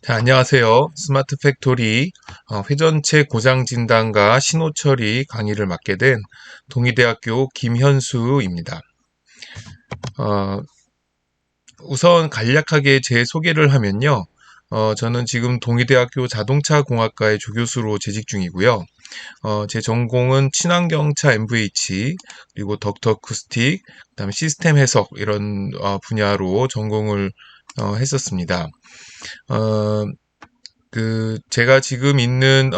자, 안녕하세요. 스마트 팩토리 회전체 고장 진단과 신호 처리 강의를 맡게 된 동의대학교 김현수입니다. 어, 우선 간략하게 제 소개를 하면요. 저는 지금 동의대학교 자동차공학과의 조교수로 재직 중이고요. 제 전공은 친환경차 MVH, 그리고 덕터 쿠스틱, 그다음에 시스템 해석 이런 분야로 전공을 했었습니다. 어, 제가 지금 있는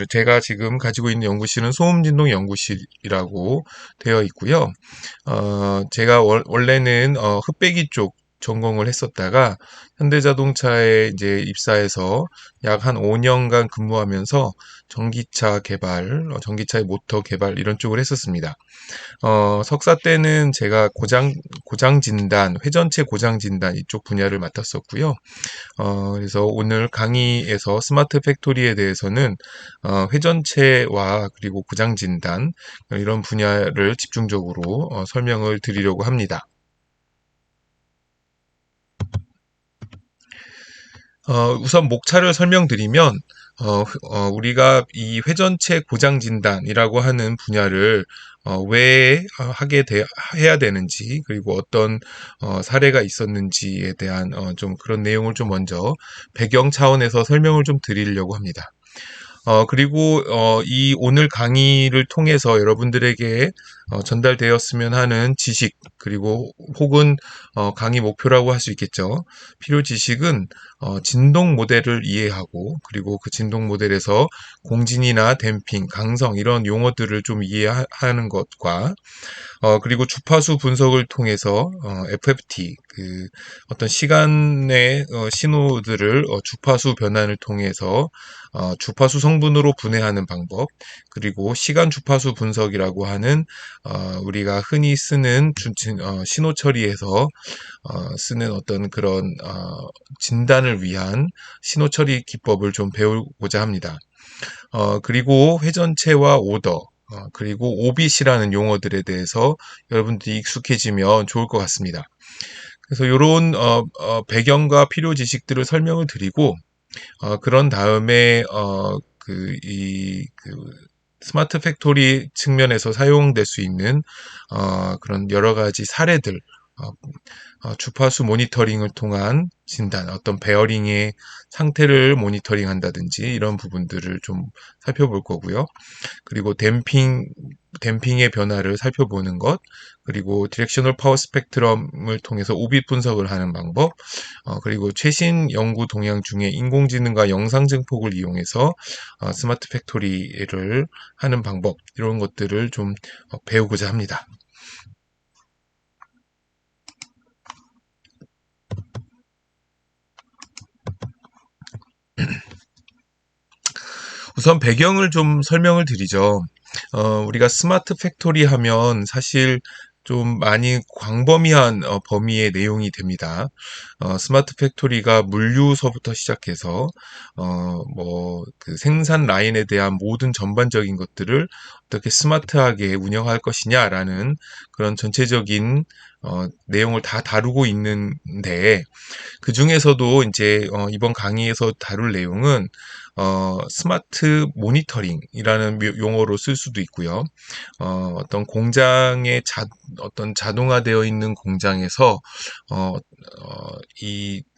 제가 지금 가지고 있는 연구실은 소음진동 연구실이라고 되어 있고요. 제가 원래는 흑배기 쪽 전공을 했었다가 현대자동차에 이제 입사해서 약 한 5년간 근무하면서 전기차 개발, 전기차의 모터 개발 이런 쪽을 했었습니다. 석사 때는 제가 고장 진단, 회전체 고장 진단 이쪽 분야를 맡았었고요. 그래서 오늘 강의에서 스마트 팩토리에 대해서는 회전체와 그리고 고장 진단 이런 분야를 집중적으로 설명을 드리려고 합니다. 우선 목차를 설명드리면 우리가 이 회전체 고장 진단이라고 하는 분야를 왜 해야 되는지 그리고 어떤 사례가 있었는지에 대한 좀 그런 내용을 좀 먼저 배경 차원에서 설명을 좀 드리려고 합니다. 그리고 이 오늘 강의를 통해서 여러분들에게 전달되었으면 하는 지식, 그리고 혹은 강의 목표라고 할 수 있겠죠. 필요 지식은 진동 모델을 이해하고, 그리고 그 진동 모델에서 공진이나 댐핑, 강성 이런 용어들을 좀 이해하는 것과 그리고 주파수 분석을 통해서 FFT 어떤 시간의 신호들을 주파수 변환을 통해서 주파수 성분으로 분해하는 방법, 그리고 시간 주파수 분석이라고 하는 우리가 흔히 쓰는 신호 처리에서 쓰는 어떤 그런 진단을 위한 신호 처리 기법을 좀 배우고자 합니다. 그리고 회전체와 오더, 그리고 오빗이라는 용어들에 대해서 여러분들이 익숙해지면 좋을 것 같습니다. 그래서 이런 배경과 필요 지식들을 설명을 드리고 그런 다음에 스마트 팩토리 측면에서 사용될 수 있는 그런 여러 가지 사례들, 어, 주파수 모니터링을 통한 진단, 어떤 베어링의 상태를 모니터링 한다든지 이런 부분들을 좀 살펴볼 거고요. 그리고 댐핑의 변화를 살펴보는 것, 그리고 디렉셔널 파워 스펙트럼을 통해서 오빛 분석을 하는 방법, 그리고 최신 연구 동향 중에 인공지능과 영상 증폭을 이용해서 스마트 팩토리를 하는 방법, 이런 것들을 좀 배우고자 합니다. 우선 배경을 좀 설명을 드리죠. 우리가 스마트 팩토리 하면 사실 좀 많이 광범위한 범위의 내용이 됩니다. 스마트 팩토리가 물류서부터 시작해서 그 생산 라인에 대한 모든 전반적인 것들을 어떻게 스마트하게 운영할 것이냐라는 그런 전체적인 내용을 다 다루고 있는데, 그 중에서도 이제 이번 강의에서 다룰 내용은 스마트 모니터링이라는 용어로 쓸 수도 있고요. 어떤 어떤 자동화되어 있는 공장에서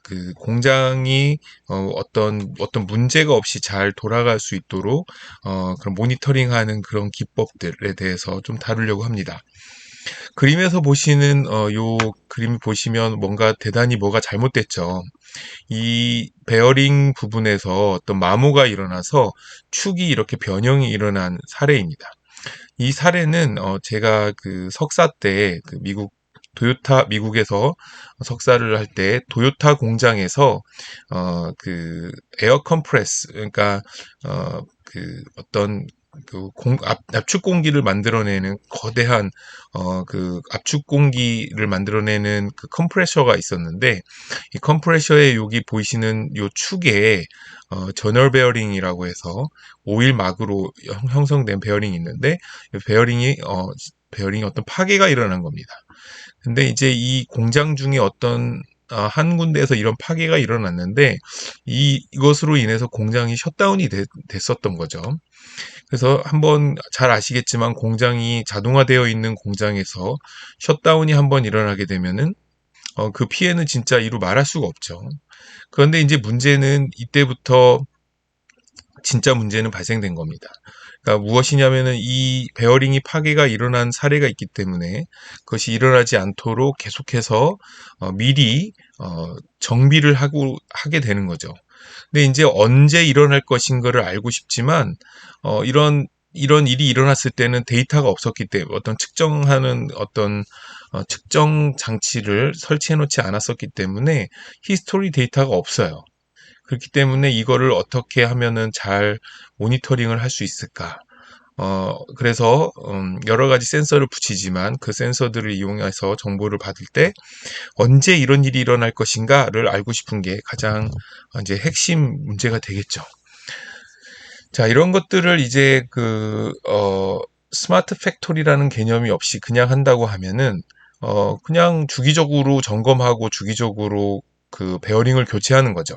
그 공장이 어떤 문제가 없이 잘 돌아갈 수 있도록 그런 모니터링하는 그런 기법들에 대해서 좀 다루려고 합니다. 그림에서 보시는 요 그림 보시면 뭔가 대단히 뭐가 잘못됐죠. 이 베어링 부분에서 어떤 마모가 일어나서 축이 이렇게 변형이 일어난 사례입니다. 이 사례는 제가 그 석사 때 그 미국에서 석사를 할 때 도요타 공장에서 그 에어 컴프레스, 그러니까 어떤 압축 공기를 만들어내는 거대한 그 압축 공기를 만들어내는 그 컴프레셔가 있었는데, 이 컴프레셔의 여기 보이시는 요 축에 전열 베어링이라고 해서 오일 막으로 형성된 베어링이 있는데, 이 베어링이 어떤 파괴가 일어난 겁니다. 근데 이제 이 공장 중에 어떤 한 군데에서 이런 파괴가 일어났는데 이것으로 인해서 공장이 셧다운이 됐었던 거죠. 그래서 한번 잘 아시겠지만 공장이 자동화되어 있는 공장에서 셧다운이 한번 일어나게 되면은 그 피해는 진짜 이루 말할 수가 없죠. 그런데 이제 문제는 이때부터 진짜 문제는 발생된 겁니다. 그러니까 무엇이냐면은 이 베어링이 파괴가 일어난 사례가 있기 때문에 그것이 일어나지 않도록 계속해서 미리 정비를 하게 되는 거죠. 근데 이제 언제 일어날 것인가를 알고 싶지만 이런 일이 일어났을 때는 데이터가 없었기 때문에 어떤 측정하는 어떤 측정 장치를 설치해 놓지 않았었기 때문에 히스토리 데이터가 없어요. 그렇기 때문에 이거를 어떻게 하면은 잘 모니터링을 할 수 있을까? 그래서 여러 가지 센서를 붙이지만 그 센서들을 이용해서 정보를 받을 때 언제 이런 일이 일어날 것인가를 알고 싶은 게 가장 이제 핵심 문제가 되겠죠. 자, 이런 것들을 이제 스마트 팩토리라는 개념이 없이 그냥 한다고 하면은 그냥 주기적으로 점검하고 주기적으로 그 베어링을 교체하는 거죠.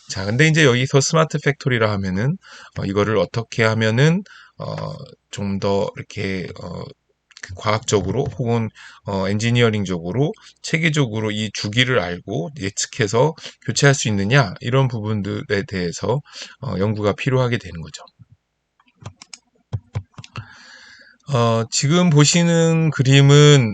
자, 근데 이제 여기서 스마트 팩토리라 하면은 이거를 어떻게 하면은 좀 더 이렇게 과학적으로 혹은 엔지니어링적으로 체계적으로 이 주기를 알고 예측해서 교체할 수 있느냐 이런 부분들에 대해서 연구가 필요하게 되는 거죠. 지금 보시는 그림은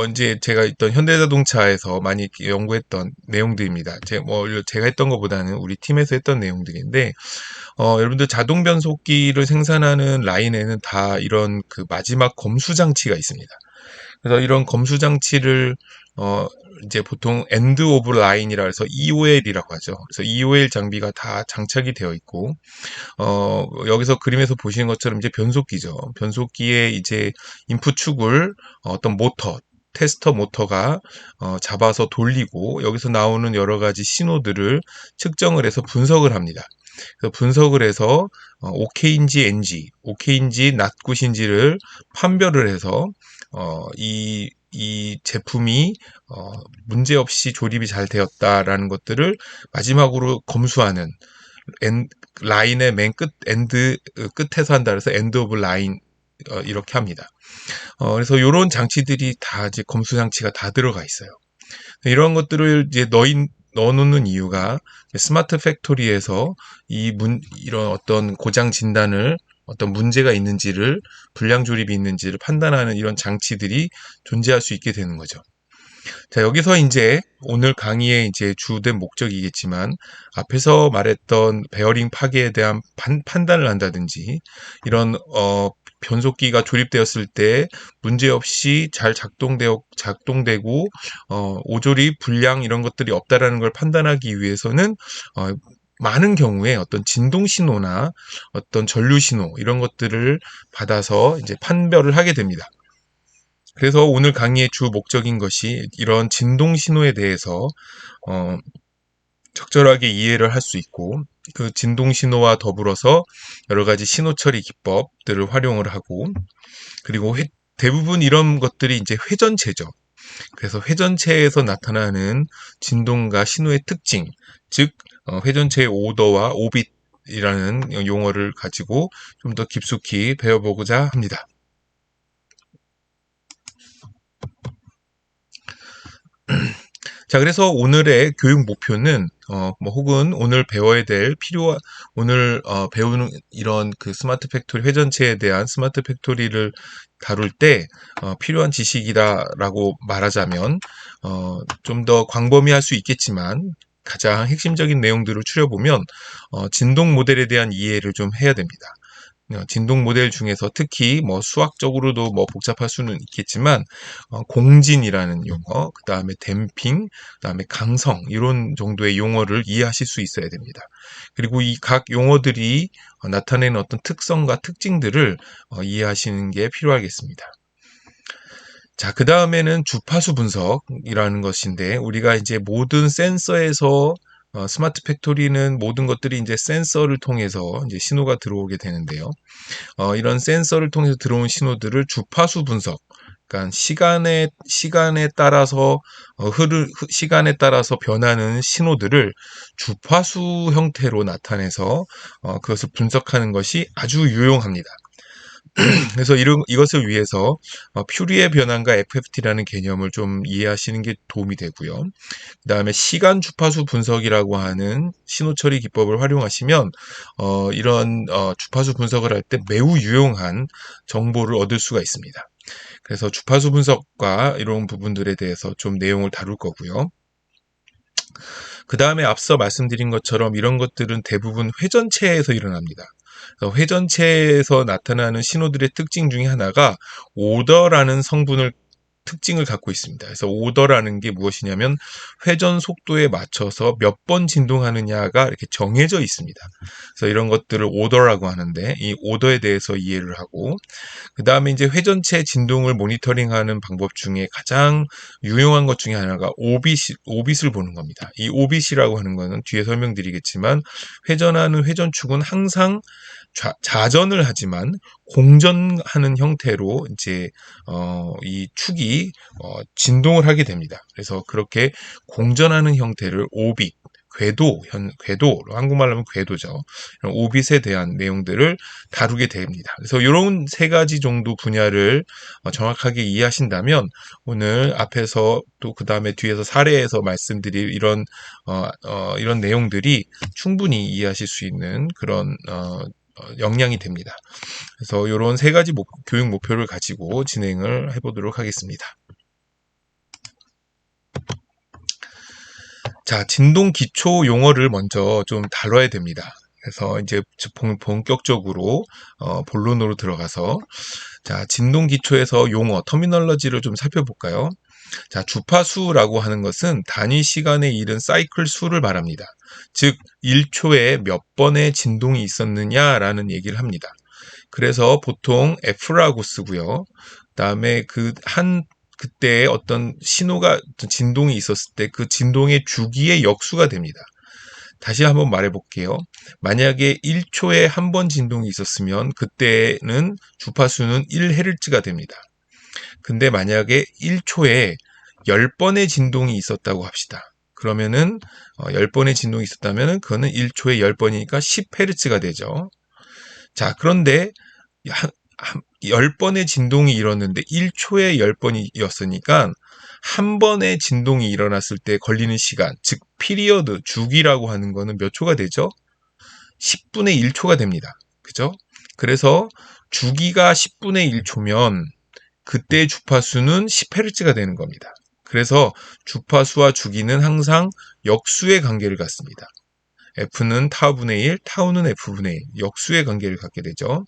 이제 제가 있던 현대자동차에서 많이 연구했던 내용들입니다. 제가 했던 것보다는 우리 팀에서 했던 내용들인데, 여러분들 자동 변속기를 생산하는 라인에는 다 이런 그 마지막 검수 장치가 있습니다. 그래서 이런 검수 장치를 이제 보통 엔드 오브 라인이라 해서 EOL이라고 하죠. 그래서 EOL 장비가 다 장착이 되어 있고 여기서 그림에서 보시는 것처럼 이제 변속기죠. 변속기에 이제 인풋 축을 어떤 모터, 테스터 모터가 잡아서 돌리고 여기서 나오는 여러 가지 신호들을 측정을 해서 분석을 합니다. 그래서 분석을 해서 OK인지 NG, OK인지 낫굿인지를 판별을 해서 이 제품이 문제없이 조립이 잘 되었다라는 것들을 마지막으로 검수하는 라인의 맨 끝, 끝에서 한다 그래서 엔드 오브 라인 이렇게 합니다. 그래서 이런 장치들이 다 이제 검수 장치가 다 들어가 있어요. 이런 것들을 이제 넣어놓는 이유가 스마트 팩토리에서 이런 어떤 고장 진단을 어떤 문제가 있는지를 불량 조립이 있는지를 판단하는 이런 장치들이 존재할 수 있게 되는 거죠. 자, 여기서 이제 오늘 강의의 이제 주된 목적이겠지만 앞에서 말했던 베어링 파괴에 대한 판단을 한다든지 이런 변속기가 조립되었을 때 문제없이 잘 작동되고 오조리 불량 이런 것들이 없다라는 걸 판단하기 위해서는 많은 경우에 어떤 진동 신호나 어떤 전류 신호 이런 것들을 받아서 이제 판별을 하게 됩니다. 그래서 오늘 강의의 주 목적인 것이 이런 진동 신호에 대해서 적절하게 이해를 할 수 있고 그 진동 신호와 더불어서 여러 가지 신호 처리 기법들을 활용을 하고 그리고 대부분 이런 것들이 이제 회전체죠. 그래서 회전체에서 나타나는 진동과 신호의 특징, 즉 회전체의 오더와 오빗이라는 용어를 가지고 좀 더 깊숙이 배워보고자 합니다. 자, 그래서 오늘의 교육 목표는, 혹은 오늘 배워야 될 오늘, 배우는 이런 그 스마트 팩토리 회전체에 대한 스마트 팩토리를 다룰 때, 필요한 지식이다라고 말하자면, 좀 더 광범위할 수 있겠지만, 가장 핵심적인 내용들을 추려보면, 진동 모델에 대한 이해를 좀 해야 됩니다. 진동 모델 중에서 특히 뭐 수학적으로도 뭐 복잡할 수는 있겠지만 공진이라는 용어, 그 다음에 댐핑, 그 다음에 강성 이런 정도의 용어를 이해하실 수 있어야 됩니다. 그리고 이 각 용어들이 나타내는 어떤 특성과 특징들을 이해하시는 게 필요하겠습니다. 자, 그 다음에는 주파수 분석이라는 것인데 우리가 이제 모든 센서에서 스마트 팩토리는 모든 것들이 이제 센서를 통해서 이제 신호가 들어오게 되는데요. 이런 센서를 통해서 들어온 신호들을 주파수 분석, 그러니까 시간에 따라서 시간에 따라서 변하는 신호들을 주파수 형태로 나타내서 그것을 분석하는 것이 아주 유용합니다. 그래서 이것을 위해서 퓨리의 변환과 FFT라는 개념을 좀 이해하시는 게 도움이 되고요. 그 다음에 시간 주파수 분석이라고 하는 신호 처리 기법을 활용하시면 이런 주파수 분석을 할 때 매우 유용한 정보를 얻을 수가 있습니다. 그래서 주파수 분석과 이런 부분들에 대해서 좀 내용을 다룰 거고요. 그 다음에 앞서 말씀드린 것처럼 이런 것들은 대부분 회전체에서 일어납니다. 회전체에서 나타나는 신호들의 특징 중에 하나가 오더라는 특징을 갖고 있습니다. 그래서 오더라는 게 무엇이냐면 회전 속도에 맞춰서 몇 번 진동하느냐가 이렇게 정해져 있습니다. 그래서 이런 것들을 오더라고 하는데 이 오더에 대해서 이해를 하고 그 다음에 이제 회전체 진동을 모니터링하는 방법 중에 가장 유용한 것 중에 하나가 오빗을 보는 겁니다. 이 오빗이라고 하는 거는 뒤에 설명드리겠지만 회전하는 회전축은 항상 자전을 하지만 공전하는 형태로 이제 이 축이 진동을 하게 됩니다. 그래서 그렇게 공전하는 형태를 오빗, 궤도, 한국말로 하면 궤도죠. 오빗에 대한 내용들을 다루게 됩니다. 그래서 이런 세 가지 정도 분야를 정확하게 이해하신다면 오늘 앞에서 또 그 다음에 뒤에서 사례에서 말씀드릴 이런 내용들이 충분히 이해하실 수 있는 그런 역량이 됩니다. 그래서 이런 세 가지 교육 목표를 가지고 진행을 해보도록 하겠습니다. 자, 진동 기초 용어를 먼저 좀 다뤄야 됩니다. 그래서 이제 본격적으로 본론으로 들어가서 자, 진동 기초에서 용어, 터미널러지를 좀 살펴볼까요? 자, 주파수라고 하는 것은 단위 시간에 이른 사이클 수를 말합니다. 즉, 1초에 몇 번의 진동이 있었느냐라는 얘기를 합니다. 그래서 보통 F라고 쓰고요. 그다음에 그때 어떤 진동이 있었을 때 그 진동의 주기의 역수가 됩니다. 다시 한번 말해볼게요. 만약에 1초에 한 번 진동이 있었으면 그때는 주파수는 1Hz가 됩니다. 근데 만약에 1초에 10번의 진동이 있었다고 합시다. 그러면은 10번의 진동이 있었다면 그거는 1초에 10번이니까 10Hz가 되죠. 자, 그런데 10번의 진동이 일어났는데 1초에 10번이었으니까 한 번의 진동이 일어났을 때 걸리는 시간, 즉 피리어드, 주기라고 하는 거는 몇 초가 되죠? 10분의 1초가 됩니다. 그죠? 그래서 주기가 10분의 1초면 그때 주파수는 10Hz가 되는 겁니다. 그래서 주파수와 주기는 항상 역수의 관계를 갖습니다. F는 타우분의 1, 타우는 F분의 1, 역수의 관계를 갖게 되죠.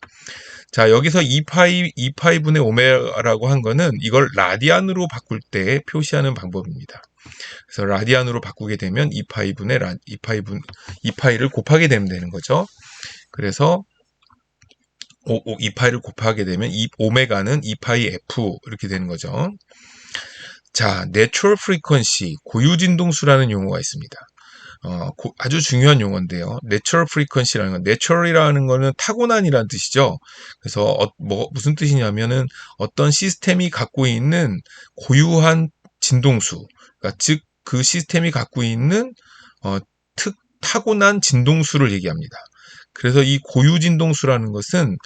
자, 여기서 2파이분의 오메가라고 한 거는 이걸 라디안으로 바꿀 때 표시하는 방법입니다. 그래서 라디안으로 바꾸게 되면 2파이를 곱하게 되는 거죠. 그래서 2파이를 곱하게 되면 오메가는 2파이 F 이렇게 되는 거죠. 자, Natural Frequency, 고유진동수라는 용어가 있습니다. 아주 중요한 용어인데요. Natural Frequency라는 건, Natural이라는 거는 타고난이라는 뜻이죠. 그래서 무슨 뜻이냐면은 어떤 시스템이 갖고 있는 고유한 진동수, 그러니까 즉 그 시스템이 갖고 있는 타고난 진동수를 얘기합니다. 그래서 이 고유 진동수라는 것은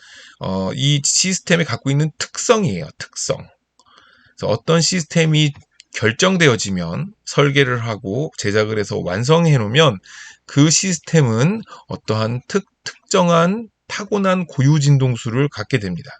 이 시스템이 갖고 있는 특성이에요. 특성. 그래서 어떤 시스템이 결정되어지면 설계를 하고 제작을 해서 완성해 놓으면 그 시스템은 어떠한 특정한 타고난 고유 진동수를 갖게 됩니다.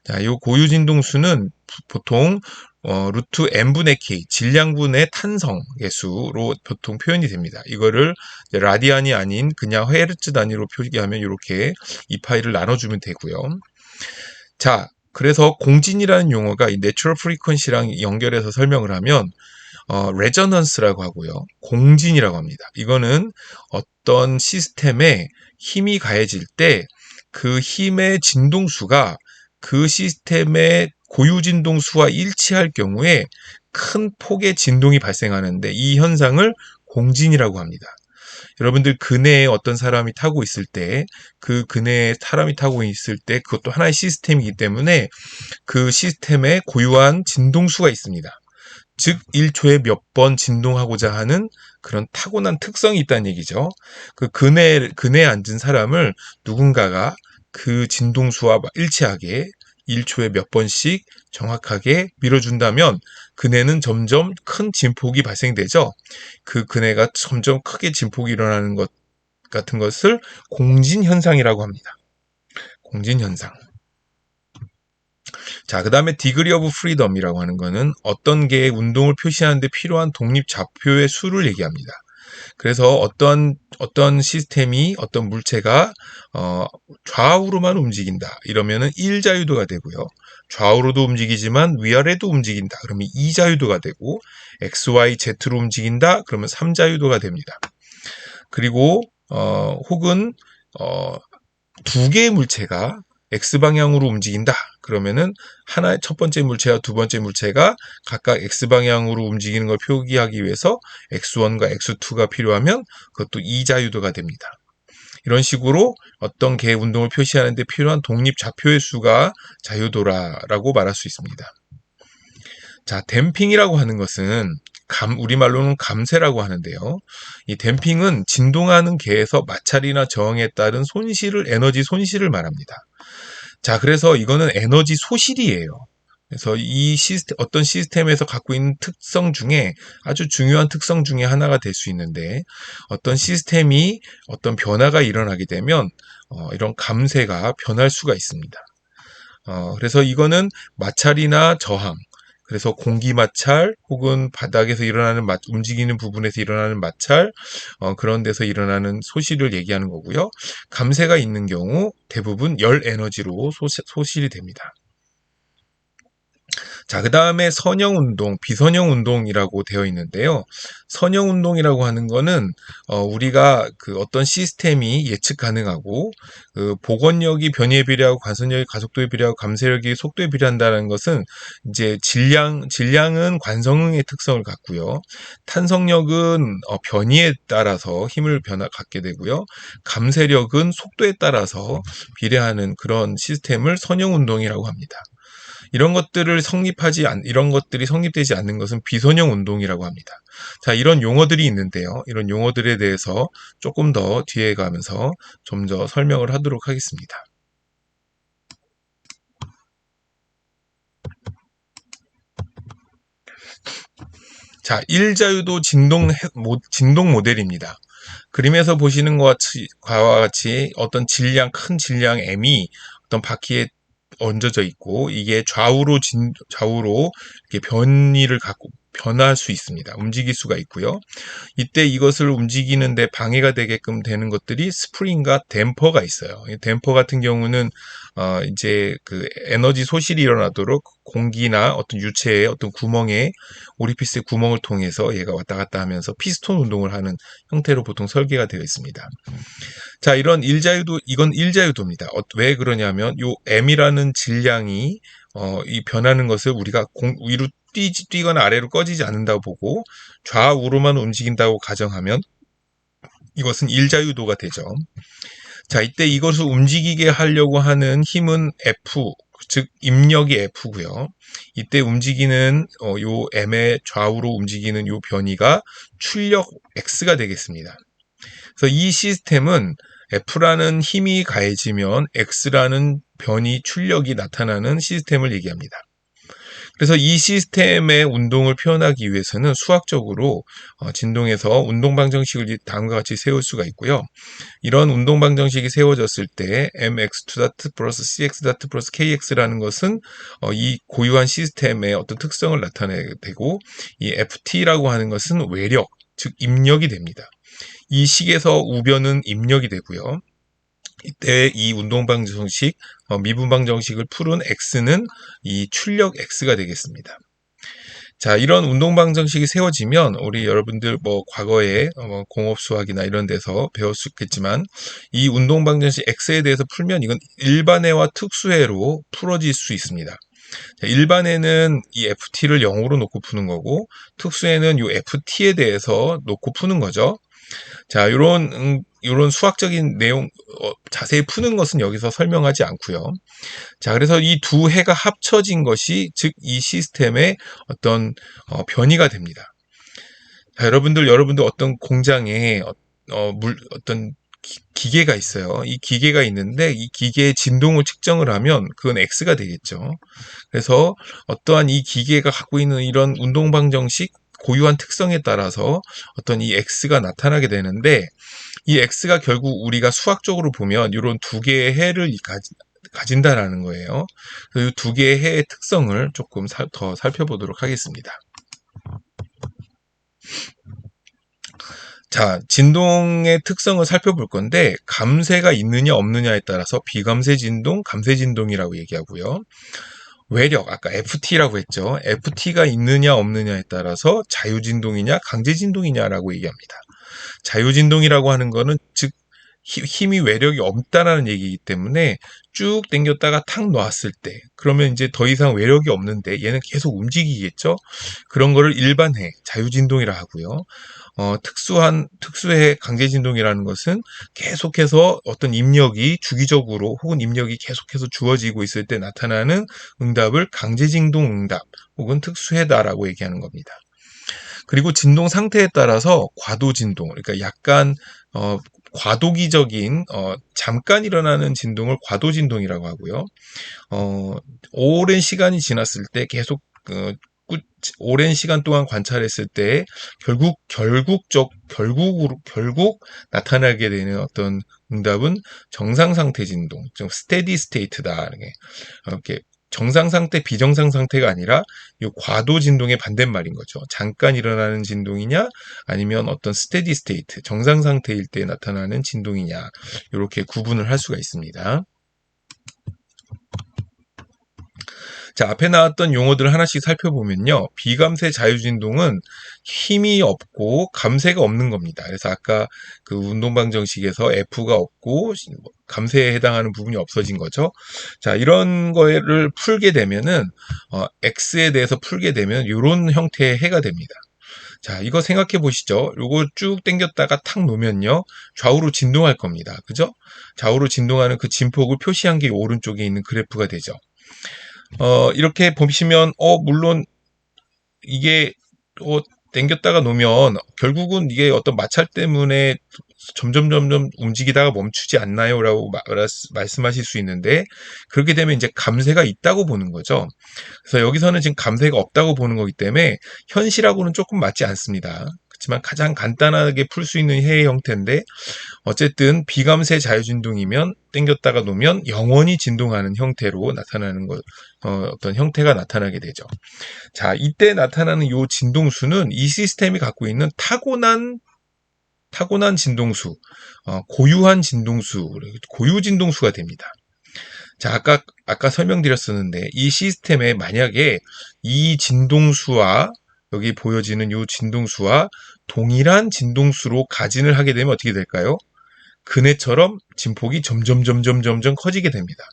자, 이 고유 진동수는 보통 루트 n분의 k, 질량분의 탄성 계수로 보통 표현이 됩니다. 이거를 라디안이 아닌 그냥 헤르츠 단위로 표기하면 이렇게 이 파일을 나눠주면 되고요. 자, 그래서 공진이라는 용어가 이 내추럴 프리퀀시랑 연결해서 설명을 하면 레저넌스라고 하고요. 공진이라고 합니다. 이거는 어떤 시스템에 힘이 가해질 때 그 힘의 진동수가 그 시스템의 고유 진동수와 일치할 경우에 큰 폭의 진동이 발생하는데 이 현상을 공진이라고 합니다. 여러분들 근해에 어떤 사람이 타고 있을 때, 그 근해에 사람이 타고 있을 때 그것도 하나의 시스템이기 때문에 그 시스템에 고유한 진동수가 있습니다. 즉 1초에 몇 번 진동하고자 하는 그런 타고난 특성이 있다는 얘기죠. 그 근해에 앉은 사람을 누군가가 그 진동수와 일치하게 1초에 몇 번씩 정확하게 밀어준다면 근해는 점점 큰 진폭이 발생되죠. 그 근해가 점점 크게 진폭이 일어나는 것 같은 것을 공진현상이라고 합니다. 공진현상. 자, 그 다음에 디그리 오브 프리덤이라고 하는 거는 어떤 개의 운동을 표시하는 데 필요한 독립 좌표의 수를 얘기합니다. 그래서 어떤 시스템이 어떤 물체가 좌우로만 움직인다. 이러면은 1자유도가 되고요. 좌우로도 움직이지만 위아래도 움직인다. 그러면 2자유도가 되고 XY, Z로 움직인다. 그러면 3자유도가 됩니다. 그리고 혹은 두 개의 물체가 X방향으로 움직인다. 그러면은 첫 번째 물체와 두 번째 물체가 각각 X방향으로 움직이는 걸 표기하기 위해서 X1과 X2가 필요하면 그것도 2자유도가 됩니다. 이런 식으로 어떤 개의 운동을 표시하는 데 필요한 독립 좌표의 수가 자유도라고 말할 수 있습니다. 자, 댐핑이라고 하는 것은 우리말로는 감쇄라고 하는데요. 이 댐핑은 진동하는 개에서 마찰이나 저항에 따른 에너지 손실을 말합니다. 자, 그래서 이거는 에너지 소실이에요. 그래서 어떤 시스템에서 갖고 있는 특성 중에 아주 중요한 특성 중에 하나가 될 수 있는데, 어떤 시스템이 어떤 변화가 일어나게 되면 이런 감쇄가 변할 수가 있습니다. 그래서 이거는 마찰이나 저항, 그래서 공기 마찰 혹은 바닥에서 일어나는 움직이는 부분에서 일어나는 마찰, 그런 데서 일어나는 소실을 얘기하는 거고요. 감쇄가 있는 경우 대부분 열 에너지로 소실이 됩니다. 자, 그 다음에 선형운동, 비선형운동이라고 되어 있는데요. 선형운동이라고 하는 거는 우리가 그 어떤 시스템이 예측 가능하고 그 복원력이 변이에 비례하고 관선력이 가속도에 비례하고 감쇄력이 속도에 비례한다는 것은 이제 질량은 관성응의 특성을 갖고요. 탄성력은 변이에 따라서 힘을 갖게 되고요. 감쇄력은 속도에 따라서 비례하는 그런 시스템을 선형운동이라고 합니다. 이런 것들이 성립되지 않는 것은 비선형 운동이라고 합니다. 자, 이런 용어들이 있는데요. 이런 용어들에 대해서 조금 더 뒤에 가면서 좀 더 설명을 하도록 하겠습니다. 자, 일자유도 진동 모델입니다. 그림에서 보시는 것과 같이 어떤 큰 질량 M이 어떤 바퀴에 얹어져 있고 이게 좌우로 이렇게 변할 수 있습니다. 움직일 수가 있고요. 이때 이것을 움직이는데 방해가 되게끔 되는 것들이 스프링과 댐퍼가 있어요. 이 댐퍼 같은 경우는 이제 그 에너지 소실이 일어나도록 공기나 어떤 유체의 어떤 오리피스의 구멍을 통해서 얘가 왔다 갔다 하면서 피스톤 운동을 하는 형태로 보통 설계가 되어 있습니다. 자, 이건 일자유도입니다. 왜 그러냐면 요 M이라는 질량이 이 변하는 것을 우리가 위로 뛰거나 아래로 꺼지지 않는다고 보고 좌우로만 움직인다고 가정하면 이것은 일자유도가 되죠. 자, 이때 이것을 움직이게 하려고 하는 힘은 F, 즉 입력이 F고요. 이때 움직이는 요 M의 좌우로 움직이는 요 변이가 출력 X가 되겠습니다. 그래서 이 시스템은 F라는 힘이 가해지면 X라는 출력이 나타나는 시스템을 얘기합니다. 그래서 이 시스템의 운동을 표현하기 위해서는 수학적으로 진동에서 운동방정식을 다음과 같이 세울 수가 있고요. 이런 운동방정식이 세워졌을 때 mx2 플러스 cx 플러스 kx라는 것은 이 고유한 시스템의 어떤 특성을 나타내게 되고 이 ft라고 하는 것은 외력, 즉 입력이 됩니다. 이 식에서 우변은 입력이 되고요. 이때 이 운동방정식, 미분방정식을 푸른 x는 이 출력 x가 되겠습니다. 자, 이런 운동방정식이 세워지면 우리 여러분들 과거에 공업수학이나 이런 데서 배울 수 있겠지만 이 운동방정식 x에 대해서 풀면 이건 일반회와 특수회로 풀어질 수 있습니다. 자, 일반회는 이 ft를 0으로 놓고 푸는 거고 특수회는 이 ft에 대해서 놓고 푸는 거죠. 자, 요런 수학적인 내용 자세히 푸는 것은 여기서 설명하지 않고요. 자, 그래서 이 두 해가 합쳐진 것이 즉 이 시스템의 어떤 변이가 됩니다. 자, 여러분들 어떤 공장에 어떤 기계가 있어요. 이 기계가 있는데 이 기계의 진동을 측정을 하면 그건 X가 되겠죠. 그래서 어떠한 이 기계가 갖고 있는 이런 운동방정식 고유한 특성에 따라서 어떤 이 X가 나타나게 되는데 이 X가 결국 우리가 수학적으로 보면 이런 두 개의 해를 가진다라는 거예요. 이 두 개의 해의 특성을 조금 더 살펴보도록 하겠습니다. 자, 진동의 특성을 살펴볼 건데 감쇄가 있느냐 없느냐에 따라서 비감쇄 진동, 감쇄 진동이라고 얘기하고요. 외력, 아까 FT라고 했죠. FT가 있느냐 없느냐에 따라서 자유진동이냐 강제진동이냐라고 얘기합니다. 자유진동이라고 하는 거는 즉 힘이 외력이 없다라는 얘기이기 때문에 쭉 당겼다가 탁 놨을 때 그러면 이제 더 이상 외력이 없는데 얘는 계속 움직이겠죠. 그런 거를 일반해 자유진동이라 하고요. 특수해 강제진동이라는 것은 계속해서 어떤 입력이 주기적으로 혹은 입력이 계속해서 주어지고 있을 때 나타나는 응답을 강제진동 응답 혹은 특수해다라고 얘기하는 겁니다. 그리고 진동 상태에 따라서 과도 진동, 그러니까 약간 과도기적인 잠깐 일어나는 진동을 과도 진동이라고 하고요. 오랜 시간이 지났을 때 계속 오랜 시간 동안 관찰했을 때 결국 나타나게 되는 어떤 응답은 정상 상태 진동, 좀 스테디 스테이트다. 이렇게 정상 상태, 비정상 상태가 아니라 이 과도 진동의 반대말인 거죠. 잠깐 일어나는 진동이냐, 아니면 어떤 스테디 스테이트, 정상 상태일 때 나타나는 진동이냐, 이렇게 구분을 할 수가 있습니다. 자, 앞에 나왔던 용어들을 하나씩 살펴보면요. 비감쇄 자유진동은 힘이 없고 감쇄가 없는 겁니다. 그래서 아까 그 운동방정식에서 F가 없고 감쇄에 해당하는 부분이 없어진 거죠. 자, 이런 거를 풀게 되면은 X에 대해서 풀게 되면 이런 형태의 해가 됩니다. 자, 이거 생각해 보시죠. 요거 쭉 당겼다가 탁 놓으면요. 좌우로 진동할 겁니다. 그죠? 좌우로 진동하는 그 진폭을 표시한 게 오른쪽에 있는 그래프가 되죠. 이렇게 보시면, 물론 이게, 당겼다가 놓으면 결국은 이게 어떤 마찰 때문에 점점 움직이다가 멈추지 않나요? 라고 말씀하실 수 있는데, 그렇게 되면 이제 감쇄가 있다고 보는 거죠. 그래서 여기서는 지금 감쇄가 없다고 보는 거기 때문에 현실하고는 조금 맞지 않습니다. 그렇지만 가장 간단하게 풀 수 있는 해의 형태인데, 어쨌든 비감쇄 자유진동이면 당겼다가 놓으면 영원히 진동하는 형태로 나타나는 것, 어떤 형태가 나타나게 되죠. 자, 이때 나타나는 이 진동수는 이 시스템이 갖고 있는 타고난 진동수, 고유한 진동수, 고유 진동수가 됩니다. 자, 아까 설명드렸었는데 이 시스템에 만약에 이 진동수와 여기 보여지는 이 진동수와 동일한 진동수로 가진을 하게 되면 어떻게 될까요? 그네처럼 진폭이 점점 커지게 됩니다.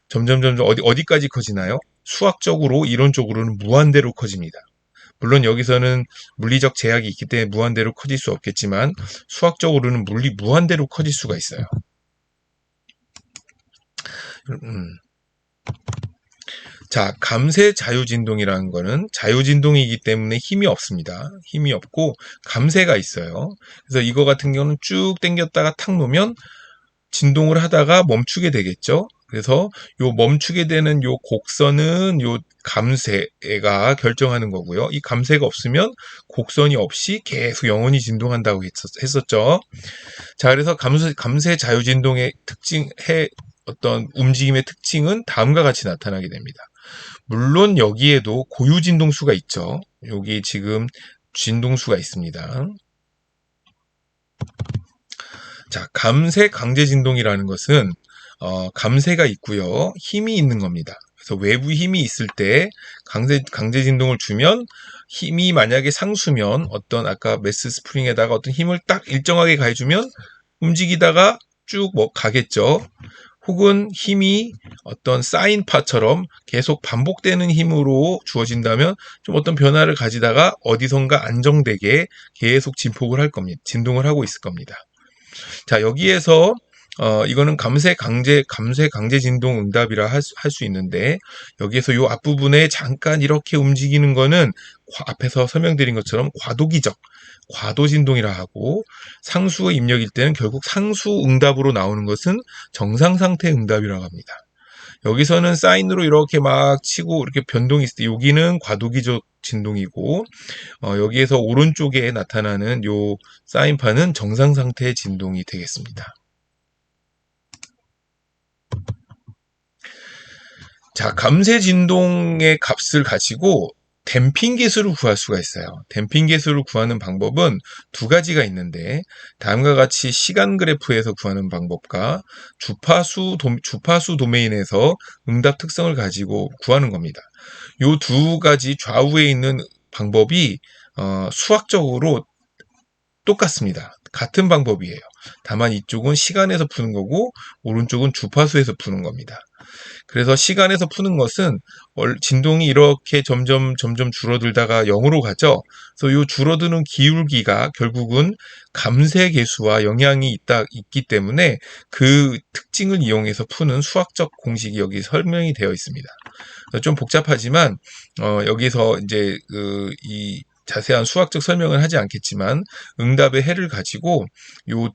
점점 어디까지 커지나요? 수학적으로 이론적으로는 무한대로 커집니다. 물론 여기서는 물리적 제약이 있기 때문에 무한대로 커질 수 없겠지만 수학적으로는 무한대로 커질 수가 있어요. 자, 감쇄 자유진동이라는 거는 자유진동이기 때문에 힘이 없습니다. 힘이 없고 감쇄가 있어요. 그래서 이거 같은 경우는 쭉 당겼다가 탁 놓으면 진동을 하다가 멈추게 되겠죠. 그래서 요 멈추게 되는 요 곡선은 요 감쇄가 결정하는 거고요. 이 감쇄가 없으면 곡선이 없이 계속 영원히 진동한다고 했었죠. 자, 그래서 감쇄 자유진동의 어떤 움직임의 특징은 다음과 같이 나타나게 됩니다. 물론 여기에도 고유 진동수가 있죠. 여기 지금 진동수가 있습니다. 자, 감쇄 강제 진동이라는 것은 감쇄가 있고요. 힘이 있는 겁니다. 그래서 외부 힘이 있을 때 강제 진동을 주면 힘이 만약에 상수면 어떤 아까 매스 스프링에다가 어떤 힘을 딱 일정하게 가해주면 움직이다가 쭉 가겠죠. 혹은 힘이 어떤 사인파처럼 계속 반복되는 힘으로 주어진다면 좀 어떤 변화를 가지다가 어디선가 안정되게 계속 진폭을 할 겁니다. 진동을 하고 있을 겁니다. 자, 여기에서 이거는 감쇄 강제 진동 응답이라 할 수 있는데, 여기에서 요 앞부분에 잠깐 이렇게 움직이는 거는 앞에서 설명드린 것처럼 과도 진동이라 하고, 상수의 입력일 때는 결국 상수 응답으로 나오는 것은 정상 상태 응답이라고 합니다. 여기서는 사인으로 이렇게 막 치고 이렇게 변동이 있을 때 여기는 과도기적 진동이고, 여기에서 오른쪽에 나타나는 요 사인파는 정상 상태의 진동이 되겠습니다. 자, 감쇄 진동의 값을 가지고 댐핑 계수를 구할 수가 있어요. 댐핑 계수를 구하는 방법은 두 가지가 있는데, 다음과 같이 시간 그래프에서 구하는 방법과 주파수 도메인에서 응답 특성을 가지고 구하는 겁니다. 요 두 가지 좌우에 있는 방법이 수학적으로 똑같습니다. 같은 방법이에요. 다만 이쪽은 시간에서 푸는 거고 오른쪽은 주파수에서 푸는 겁니다. 그래서 시간에서 푸는 것은 진동이 이렇게 점점 줄어들다가 0으로 가죠. 그래서 이 줄어드는 기울기가 결국은 감쇄 계수와 영향이 있기 때문에 그 특징을 이용해서 푸는 수학적 공식이 여기 설명이 되어 있습니다. 좀 복잡하지만 여기서 이제 이 자세한 수학적 설명은 하지 않겠지만, 응답의 해를 가지고 요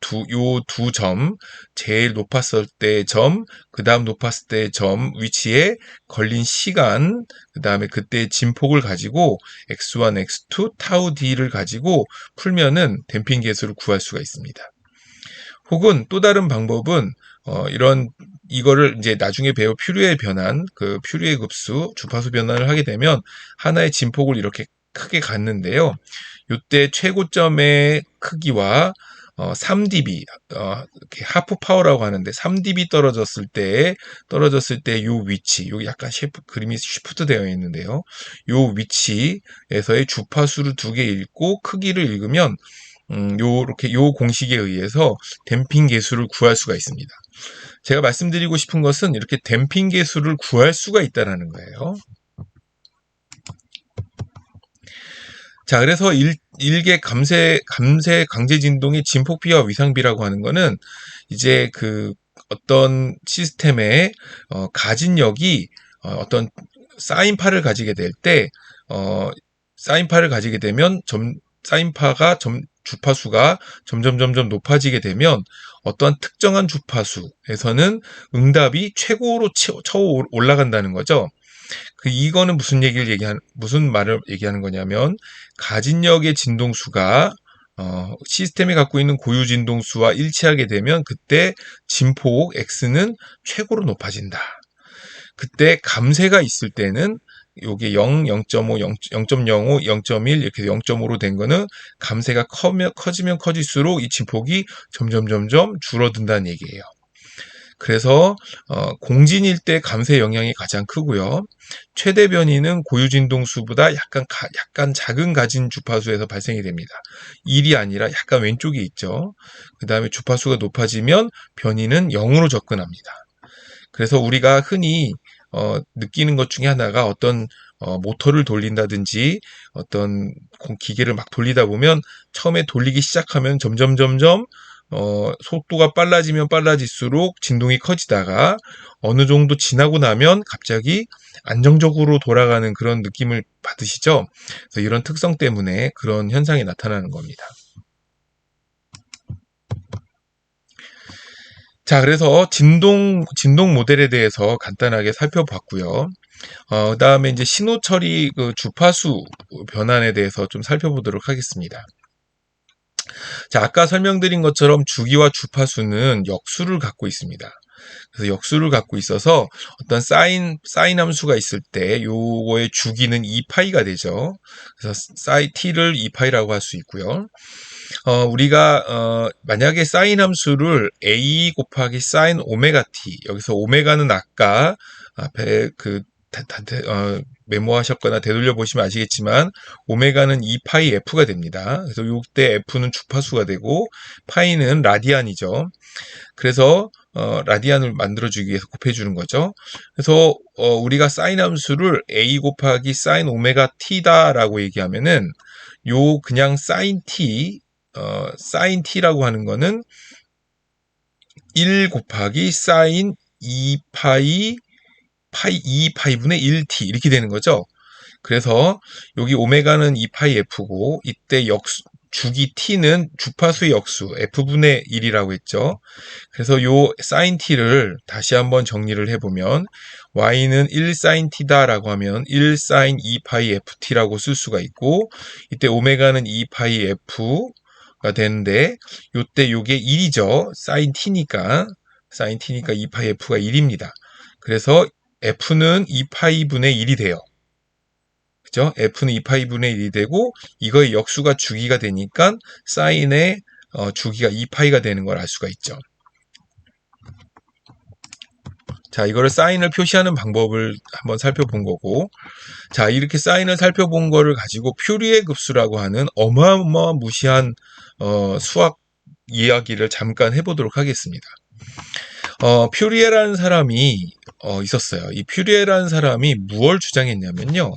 두 점, 제일 높았을 때 점, 그 다음 높았을 때 점 위치에 걸린 시간, 그 다음에 그때 진폭을 가지고 x1, x2, 타우 d를 가지고 풀면은 댐핑 계수를 구할 수가 있습니다. 혹은 또 다른 방법은 이거를 이제 나중에 배울 퓨리에 변환, 그 퓨리에 급수, 주파수 변환을 하게 되면 하나의 진폭을 이렇게 크게 갔는데요. 이때 최고점의 크기와 3dB, 이렇게 하프 파워라고 하는데 3dB 떨어졌을 때 요 위치, 여기 약간 그림이 쉬프트 되어 있는데요. 요 위치에서의 주파수를 두 개 읽고 크기를 읽으면 요 공식에 의해서 댐핑 계수를 구할 수가 있습니다. 제가 말씀드리고 싶은 것은 이렇게 댐핑 계수를 구할 수가 있다는 거예요. 자, 그래서 일개 감쇄 강제 진동의 진폭비와 위상비라고 하는 거는 이제 그 어떤 시스템의 가진력이 어떤 사인파를 가지게 될 때 사인파를 가지게 되면 주파수가 점점 높아지게 되면 어떠한 특정한 주파수에서는 응답이 최고로 쳐 올라간다는 거죠. 이거는 무슨 말을 얘기하는 거냐면, 가진력의 진동수가 시스템이 갖고 있는 고유 진동수와 일치하게 되면 그때 진폭 X는 최고로 높아진다. 그때 감쇄가 있을 때는 요게 0, 0.5, 0.05, 0.1 이렇게 0.5로 된 거는 감쇄가 커지면 커질수록 이 진폭이 점점 줄어든다는 얘기예요. 그래서 공진일 때 감쇄 영향이 가장 크고요. 최대 변이는 고유 진동수보다 약간 작은 가진 주파수에서 발생이 됩니다. 1이 아니라 약간 왼쪽에 있죠. 그 다음에 주파수가 높아지면 변이는 0으로 접근합니다. 그래서 우리가 흔히 느끼는 것 중에 하나가 어떤 모터를 돌린다든지 어떤 기계를 막 돌리다 보면 처음에 돌리기 시작하면 점점 속도가 빨라지면 빨라질수록 진동이 커지다가 어느 정도 지나고 나면 갑자기 안정적으로 돌아가는 그런 느낌을 받으시죠? 그래서 이런 특성 때문에 그런 현상이 나타나는 겁니다. 자, 그래서 진동 모델에 대해서 간단하게 살펴봤고요. 그 다음에 이제 신호 처리 주파수 변환에 대해서 좀 살펴보도록 하겠습니다. 자, 아까 설명드린 것처럼 주기와 주파수는 역수를 갖고 있습니다. 그래서 역수를 갖고 있어서 어떤 사인 함수가 있을 때 요거의 주기는 2파이가 되죠. 그래서 t를 2파이라고 할 수 있고요. 우리가 만약에 사인 함수를 a 곱하기 사인 오메가 t, 여기서 오메가는 아까 앞에 메모하셨거나 되돌려 보시면 아시겠지만 오메가는 2파이 f가 됩니다. 그래서 이때 f는 주파수가 되고 파이는 라디안이죠. 그래서 라디안을 만들어주기 위해서 곱해주는 거죠. 그래서 우리가 사인 함수를 a 곱하기 사인 오메가 t다라고 얘기하면은 요 그냥 사인 사인 t라고 하는 거는 1 곱하기 사인 2파이 2파이분의 1t 이렇게 되는 거죠. 그래서 여기 오메가는 2파이 f고 이때 주기 t는 주파수의 역수 f분의 1이라고 했죠. 그래서 요 sin t를 다시 한번 정리를 해보면 y는 1sin t다라고 하면 1sin 2파이 ft라고 쓸 수가 있고 이때 오메가는 2파이 f가 되는데 요때 요게 1이죠. sin t니까 2파이 f가 1입니다. 그래서 f는 2파이분의 1이 돼요. 그죠? f는 2파이분의 1이 되고 이거의 역수가 주기가 되니까 사인의 주기가 2파이가 되는 걸 알 수가 있죠. 자, 이거를 사인을 표시하는 방법을 한번 살펴본 거고, 자, 이렇게 사인을 살펴본 거를 가지고 퓨리에 급수라고 하는 어마어마무시한 수학 이야기를 잠깐 해보도록 하겠습니다. 퓨리에라는 사람이 있었어요. 이 퓨리에라는 사람이 무엇을 주장했냐면요.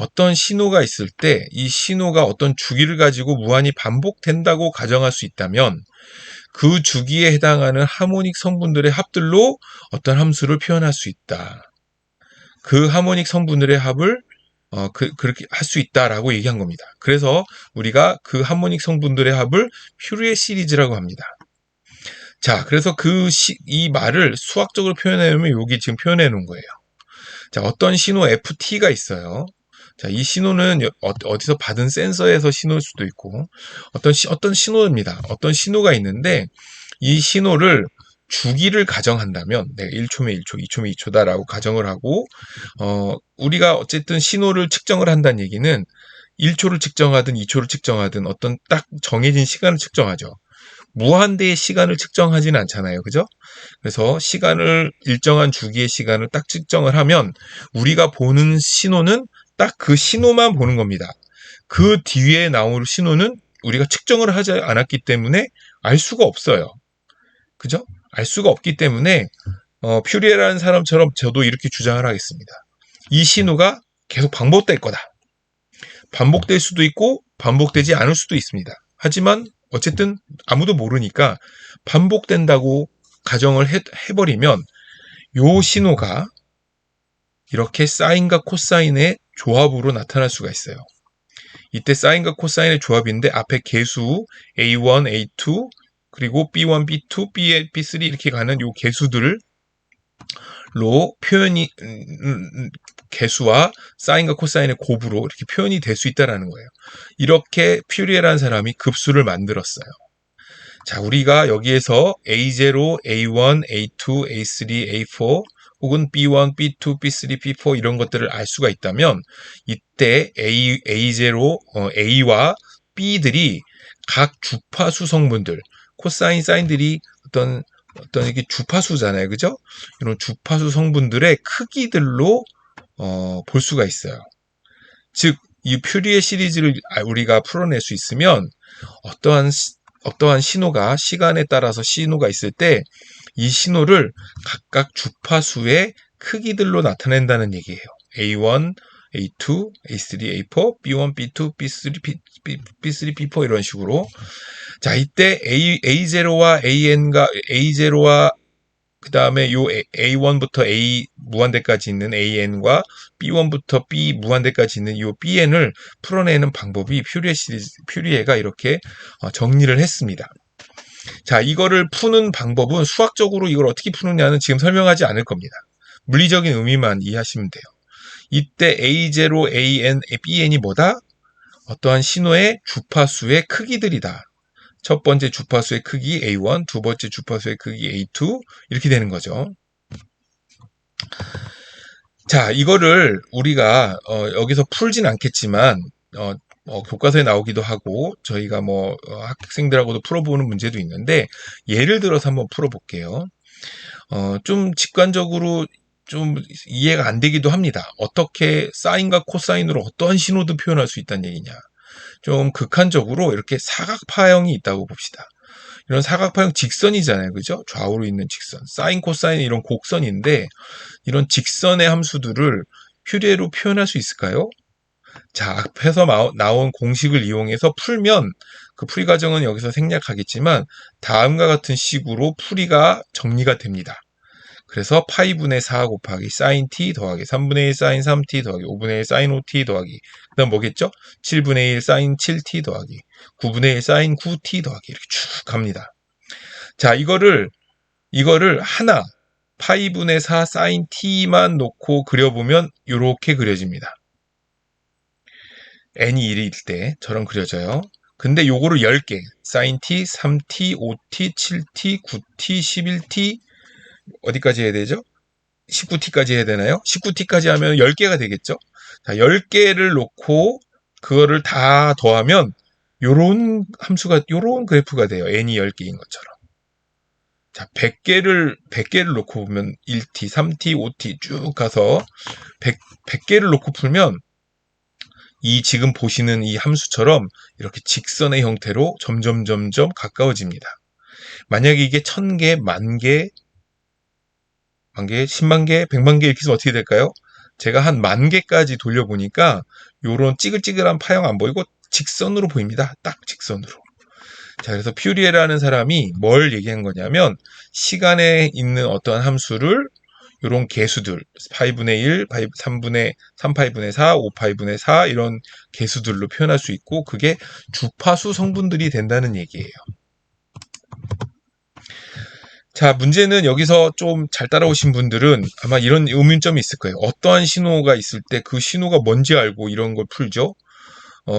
어떤 신호가 있을 때 이 신호가 어떤 주기를 가지고 무한히 반복된다고 가정할 수 있다면 그 주기에 해당하는 하모닉 성분들의 합들로 어떤 함수를 표현할 수 있다. 그 하모닉 성분들의 합을 그렇게 할 수 있다라고 얘기한 겁니다. 그래서 우리가 그 하모닉 성분들의 합을 퓨리에 시리즈라고 합니다. 자, 그래서 이 말을 수학적으로 표현하면 여기 지금 표현해 놓은 거예요. 자, 어떤 신호 FT가 있어요. 자, 이 신호는 어디서 받은 센서에서 신호일 수도 있고, 어떤 신호입니다. 어떤 신호가 있는데, 이 신호를 주기를 가정한다면, 내가 1초면 1초, 2초면 2초다라고 가정을 하고, 우리가 어쨌든 신호를 측정을 한다는 얘기는 1초를 측정하든 2초를 측정하든 어떤 딱 정해진 시간을 측정하죠. 무한대의 시간을 측정하지는 않잖아요. 그죠? 그래서 일정한 주기의 시간을 딱 측정을 하면 우리가 보는 신호는 딱 그 신호만 보는 겁니다. 그 뒤에 나올 신호는 우리가 측정을 하지 않았기 때문에 알 수가 없어요. 그죠? 알 수가 없기 때문에 퓨리에라는 사람처럼 저도 이렇게 주장을 하겠습니다. 이 신호가 계속 반복될 거다. 반복될 수도 있고 반복되지 않을 수도 있습니다. 하지만 어쨌든 아무도 모르니까 반복된다고 가정을 해버리면 요 신호가 이렇게 사인과 코사인의 조합으로 나타날 수가 있어요. 이때 사인과 코사인의 조합인데 앞에 개수 A1, A2 그리고 B1, B2, B3 이렇게 가는 요 개수들로 표현이 개수와 사인과 코사인의 곱으로 이렇게 표현이 될 수 있다는 거예요. 이렇게 퓨리에라는 사람이 급수를 만들었어요. 자, 우리가 여기에서 A0, A1, A2, A3, A4 혹은 B1, B2, B3, B4 이런 것들을 알 수가 있다면 이때 A0, A와 B들이 각 주파수 성분들, 코사인, 사인들이 어떤 이게 주파수잖아요. 그죠? 이런 주파수 성분들의 크기들로 볼 수가 있어요. 즉, 이 퓨리에 시리즈를 우리가 풀어낼 수 있으면 어떠한 신호가 시간에 따라서 신호가 있을 때 이 신호를 각각 주파수의 크기들로 나타낸다는 얘기예요. A1, A2, A3, A4, B1, B2, B3, B3, B4 이런 식으로. 자, 이때 A0와 A0와 그 다음에 요 A1부터 A 무한대까지 있는 AN과 B1부터 B 무한대까지 있는 요 BN을 풀어내는 방법이 퓨리에가 이렇게 정리를 했습니다. 자, 이거를 푸는 방법은 수학적으로 이걸 어떻게 푸느냐는 지금 설명하지 않을 겁니다. 물리적인 의미만 이해하시면 돼요. 이때 A0, AN, BN이 뭐다? 어떠한 신호의 주파수의 크기들이다. 첫 번째 주파수의 크기 A1, 두 번째 주파수의 크기 A2 이렇게 되는 거죠. 자, 이거를 우리가 여기서 풀진 않겠지만 교과서에 나오기도 하고 저희가 학생들하고도 풀어보는 문제도 있는데 예를 들어서 한번 풀어볼게요. 좀 직관적으로 좀 이해가 안 되기도 합니다. 어떻게 사인과 코사인으로 어떠한 신호도 표현할 수 있다는 얘기냐. 좀 극한적으로 이렇게 사각파형이 있다고 봅시다. 이런 사각파형 직선이잖아요. 그죠? 좌우로 있는 직선. 사인, 코사인 이런 곡선인데 이런 직선의 함수들을 퓨리에로 표현할 수 있을까요? 자, 앞에서 나온 공식을 이용해서 풀면 그 풀이 과정은 여기서 생략하겠지만 다음과 같은 식으로 풀이가 정리가 됩니다. 그래서 파이분의 4 곱하기 사인 t 더하기 3분의 1 사인 3t 더하기 5분의 1 사인 5t 더하기 그 다음 뭐겠죠? 7분의 1 사인 7t 더하기 9분의 1 사인 9t 더하기 이렇게 쭉 갑니다. 자, 이거를 하나 파이분의 4 사인 t만 놓고 그려보면 이렇게 그려집니다. n이 1일 때 저런 그려져요. 근데 요거를 10개 사인 t, 3t, 5t, 7t, 9t, 11t 어디까지 해야 되죠? 19t까지 해야 되나요? 19t까지 하면 10개가 되겠죠? 자, 10개를 놓고 그거를 다 더하면 요런 그래프가 돼요. n이 10개인 것처럼. 자, 100개를 놓고 보면 1t, 3t, 5t 쭉 가서 100개를 놓고 풀면 이 지금 보시는 이 함수처럼 이렇게 직선의 형태로 점점 가까워집니다. 만약에 이게 1000개, 10,000개, 10만 개, 100만 개 이렇게 해서 어떻게 될까요? 제가 한 10,000개까지 돌려보니까 요런 찌글찌글한 파형 안 보이고 직선으로 보입니다. 딱 직선으로. 자, 그래서 퓨리에라는 사람이 뭘 얘기한 거냐면 시간에 있는 어떠한 함수를 요런 개수들 5분의 1, 3파이분의 4, 5파이분의 4 이런 개수들로 표현할 수 있고 그게 주파수 성분들이 된다는 얘기예요. 자, 문제는 여기서 좀 잘 따라오신 분들은 아마 이런 의문점이 있을 거예요. 어떠한 신호가 있을 때 그 신호가 뭔지 알고 이런 걸 풀죠.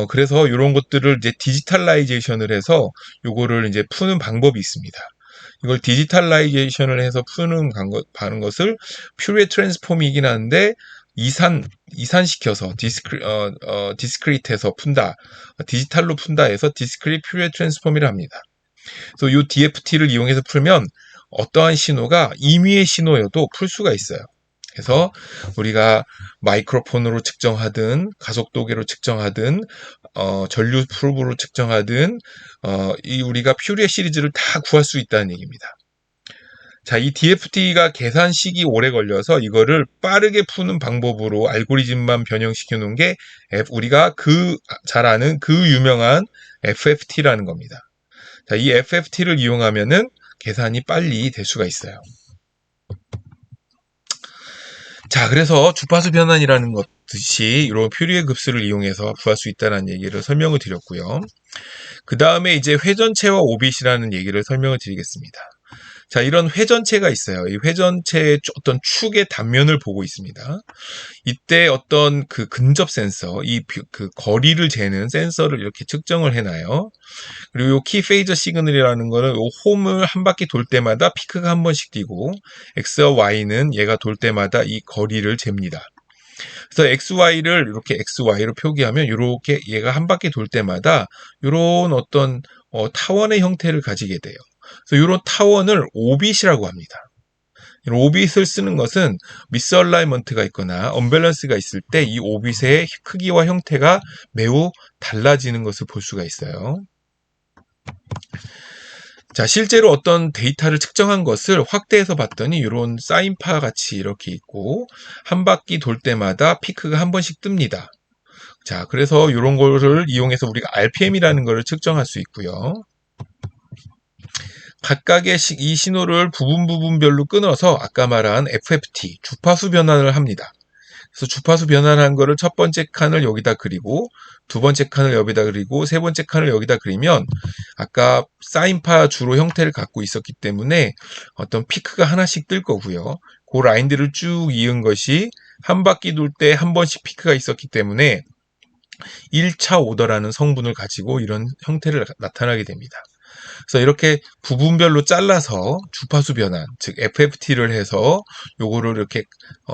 그래서 이런 것들을 이제 디지털라이제이션을 해서 요거를 이제 푸는 방법이 있습니다. 이걸 디지털라이제이션을 해서 푸는 것을 퓨리에 트랜스폼이긴 한데 이산시켜서 디스크리트해서 푼다, 디지털로 푼다 해서 디스크리트 퓨리에 트랜스폼이라 합니다. 그래서 이 DFT를 이용해서 풀면 어떠한 신호가 임의의 신호여도 풀 수가 있어요. 그래서 우리가 마이크로폰으로 측정하든 가속도계로 측정하든 전류 프로브로 측정하든 이 우리가 퓨리에 시리즈를 다 구할 수 있다는 얘기입니다. 자, 이 DFT가 계산식이 오래 걸려서 이거를 빠르게 푸는 방법으로 알고리즘만 변형시켜 놓은 게 우리가 잘 아는 그 유명한 FFT라는 겁니다. 자, 이 FFT를 이용하면은 계산이 빨리 될 수가 있어요. 자, 그래서 주파수 변환이라는 것이 이런 퓨리에 급수를 이용해서 구할 수 있다는 얘기를 설명을 드렸고요. 그 다음에 이제 회전체와 오빗이라는 얘기를 설명을 드리겠습니다. 자, 이런 회전체가 있어요. 이 회전체의 어떤 축의 단면을 보고 있습니다. 이때 어떤 그 근접 센서, 그 거리를 재는 센서를 이렇게 측정을 해놔요. 그리고 요 키 페이저 시그널이라는 거는 요 홈을 한 바퀴 돌 때마다 피크가 한 번씩 뛰고 X와 Y는 얘가 돌 때마다 이 거리를 잽니다. 그래서 XY를 이렇게 XY로 표기하면 이렇게 얘가 한 바퀴 돌 때마다 이런 어떤 타원의 형태를 가지게 돼요. 그래서 이런 타원을 오빗이라고 합니다. 오빗을 쓰는 것은 미스얼라이먼트가 있거나 언밸런스가 있을 때 이 오빗의 크기와 형태가 매우 달라지는 것을 볼 수가 있어요. 자, 실제로 어떤 데이터를 측정한 것을 확대해서 봤더니 이런 사인파 같이 이렇게 있고 한 바퀴 돌 때마다 피크가 한 번씩 뜹니다. 자, 그래서 이런 거를 이용해서 우리가 RPM이라는 거를 측정할 수 있고요. 각각의 이 신호를 부분별로 끊어서 아까 말한 FFT, 주파수 변환을 합니다. 그래서 주파수 변환한 거를 첫 번째 칸을 여기다 그리고 두 번째 칸을 여기다 그리고 세 번째 칸을 여기다 그리면 아까 사인파 주로 형태를 갖고 있었기 때문에 어떤 피크가 하나씩 뜰 거고요. 그 라인들을 쭉 이은 것이 한 바퀴 돌 때 한 번씩 피크가 있었기 때문에 1차 오더라는 성분을 가지고 이런 형태를 나타나게 됩니다. 그래서 이렇게 부분별로 잘라서 주파수 변환, 즉 FFT를 해서 요거를 이렇게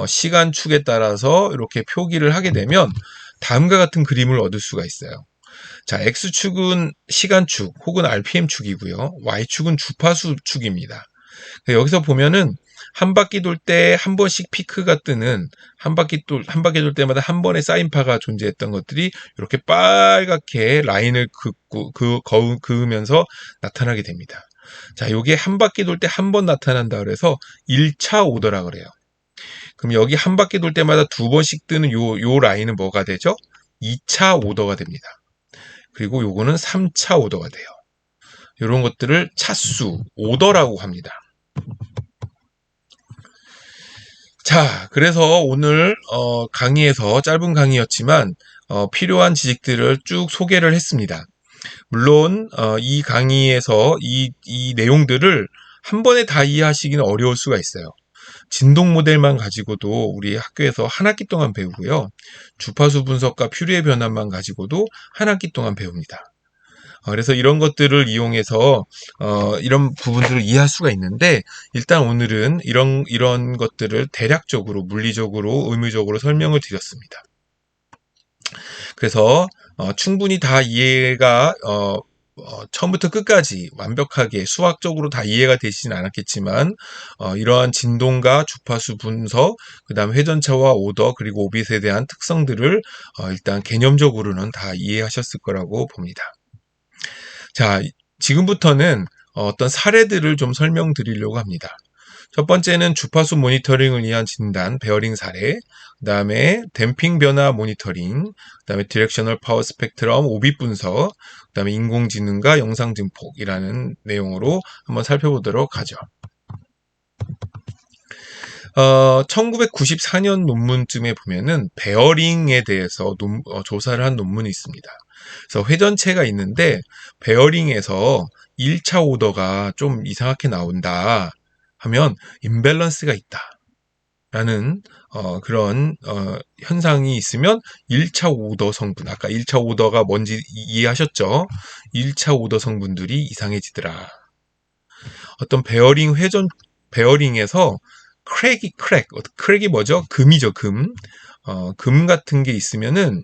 시간축에 따라서 이렇게 표기를 하게 되면 다음과 같은 그림을 얻을 수가 있어요. 자, X축은 시간축 혹은 RPM축이고요. Y축은 주파수축입니다. 여기서 보면은 한 바퀴 돌 때 한 번씩 피크가 뜨는 한 바퀴 돌 때마다 한 번의 사인파가 존재했던 것들이 이렇게 빨갛게 라인을 그으면서 나타나게 됩니다. 자, 요게 한 바퀴 돌 때 한 번 나타난다 그래서 1차 오더라 그래요. 그럼 여기 한 바퀴 돌 때마다 두 번씩 뜨는 요 라인은 뭐가 되죠? 2차 오더가 됩니다. 그리고 요거는 3차 오더가 돼요. 이런 것들을 차수, 오더라고 합니다. 자, 그래서 오늘 강의에서 짧은 강의였지만 필요한 지식들을 쭉 소개를 했습니다. 물론 이 강의에서 이 내용들을 한 번에 다 이해하시기는 어려울 수가 있어요. 진동 모델만 가지고도 우리 학교에서 한 학기 동안 배우고요. 주파수 분석과 퓨리의 변환만 가지고도 한 학기 동안 배웁니다. 그래서 이런 것들을 이용해서 이런 부분들을 이해할 수가 있는데 일단 오늘은 이런 것들을 대략적으로 물리적으로 의무적으로 설명을 드렸습니다. 그래서 충분히 다 이해가 처음부터 끝까지 완벽하게 수학적으로 다 이해가 되시진 않았겠지만 이러한 진동과 주파수 분석, 그 다음 회전차와 오더 그리고 오빗에 대한 특성들을 일단 개념적으로는 다 이해하셨을 거라고 봅니다. 자, 지금부터는 어떤 사례들을 좀 설명드리려고 합니다. 첫 번째는 주파수 모니터링을 위한 진단, 베어링 사례, 그 다음에 댐핑 변화 모니터링, 그 다음에 디렉셔널 파워 스펙트럼 오빗 분석, 그 다음에 인공지능과 영상 증폭이라는 내용으로 한번 살펴보도록 하죠. 1994년 논문쯤에 보면은 베어링에 대해서 조사를 한 논문이 있습니다. 그래서 회전체가 있는데 베어링에서 1차 오더가 좀 이상하게 나온다 하면 임밸런스가 있다 라는 그런 현상이 있으면 1차 오더 성분, 아까 1차 오더가 뭔지 이해하셨죠? 1차 오더 성분들이 이상해지더라. 어떤 베어링에서 크랙이 뭐죠? 금이죠, 금. 금 같은 게 있으면은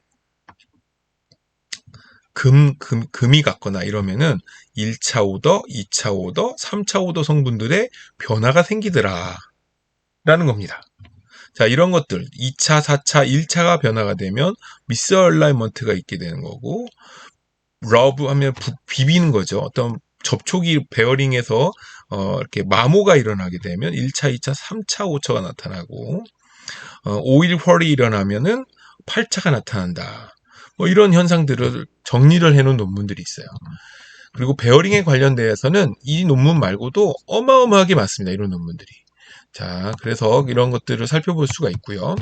금이 같거나 이러면은 1차 오더, 2차 오더, 3차 오더 성분들의 변화가 생기더라 라는 겁니다. 자, 이런 것들 2차, 4차, 1차가 변화가 되면 미스얼라이먼트가 있게 되는 거고 러브 하면 비비는 거죠. 어떤 접촉이 베어링에서 이렇게 마모가 일어나게 되면 1차, 2차, 3차, 5차가 나타나고 오일 펄이 일어나면은 8차가 나타난다. 뭐 이런 현상들을 정리를 해놓은 논문들이 있어요. 그리고 베어링에 관련돼서는 이 논문 말고도 어마어마하게 많습니다. 이런 논문들이. 자, 그래서 이런 것들을 살펴볼 수가 있고요.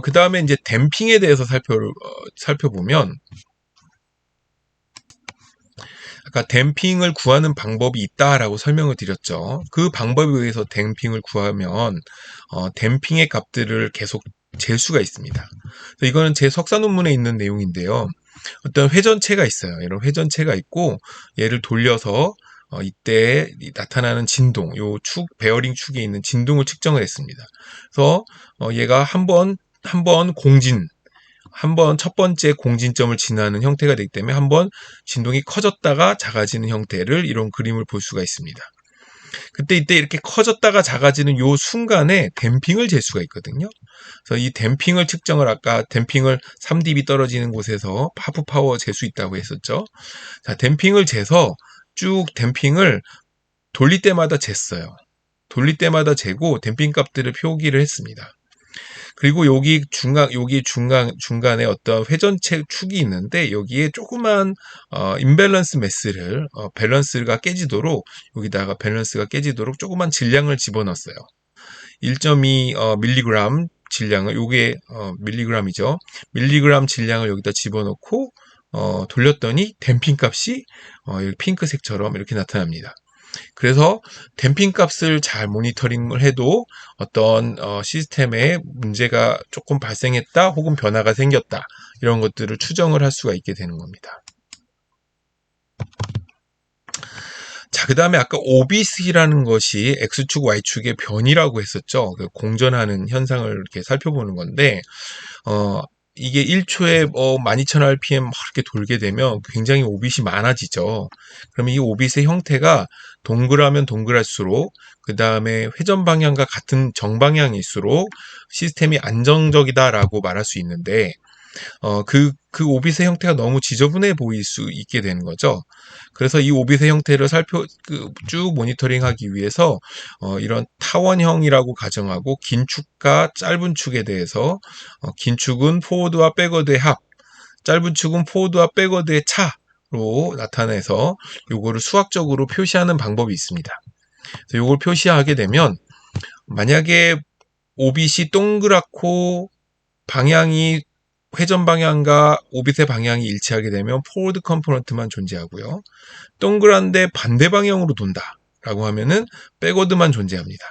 그 다음에 이제 댐핑에 대해서 살펴보면 아까 댐핑을 구하는 방법이 있다라고 설명을 드렸죠. 그 방법에 의해서 댐핑을 구하면 댐핑의 값들을 계속 잴 수가 있습니다. 이거는 제 석사 논문에 있는 내용인데요. 어떤 회전체가 있어요. 이런 회전체가 있고 얘를 돌려서 이때 나타나는 진동, 요 베어링 축에 있는 진동을 측정을 했습니다. 그래서 얘가 한번 첫 번째 공진점을 지나는 형태가 되기 때문에 한번 진동이 커졌다가 작아지는 형태를 이런 그림을 볼 수가 있습니다. 이때 이렇게 커졌다가 작아지는 요 순간에 댐핑을 잴 수가 있거든요. 그래서 이 댐핑을 측정을 아까 댐핑을 3dB 떨어지는 곳에서 하프 파워 잴 수 있다고 했었죠. 자, 댐핑을 재서 쭉 댐핑을 돌릴 때마다 쟀어요. 돌릴 때마다 재고 댐핑 값들을 표기를 했습니다. 그리고 여기 중간에 어떤 회전체 축이 있는데 여기에 조그만 임밸런스 매스를 밸런스가 깨지도록 여기다가 밸런스가 깨지도록 조그만 질량을 집어넣었어요. 1.2 밀리그램 질량을 요게 밀리그램이죠. 밀리그램 질량을 여기다 집어넣고 돌렸더니 댐핑 값이 핑크색처럼 이렇게 나타납니다. 그래서 댐핑 값을 잘 모니터링을 해도 어떤 시스템에 문제가 조금 발생했다 혹은 변화가 생겼다 이런 것들을 추정을 할 수가 있게 되는 겁니다. 자, 그 다음에 아까 오빗이라는 것이 X축, Y축의 변이라고 했었죠. 그 공전하는 현상을 이렇게 살펴보는 건데 이게 1초에 12,000rpm 이렇게 돌게 되면 굉장히 오빗이 많아지죠. 그러면 이 오빗의 형태가 동그라면 동그랄수록 그 다음에 회전 방향과 같은 정방향일수록 시스템이 안정적이다라고 말할 수 있는데 그 오빗의 형태가 너무 지저분해 보일 수 있게 되는 거죠. 그래서 이 오빗의 형태를 쭉 모니터링하기 위해서 이런 타원형이라고 가정하고 긴 축과 짧은 축에 대해서 긴 축은 포워드와 백워드의 합, 짧은 축은 포워드와 백워드의 차로 나타내서 요거를 수학적으로 표시하는 방법이 있습니다. 그래서 요걸 표시하게 되면 만약에 오빗이 동그랗고 방향이 회전 방향과 오빗의 방향이 일치하게 되면 포워드 컴포넌트만 존재하고요. 동그란데 반대 방향으로 돈다라고 하면은 백워드만 존재합니다.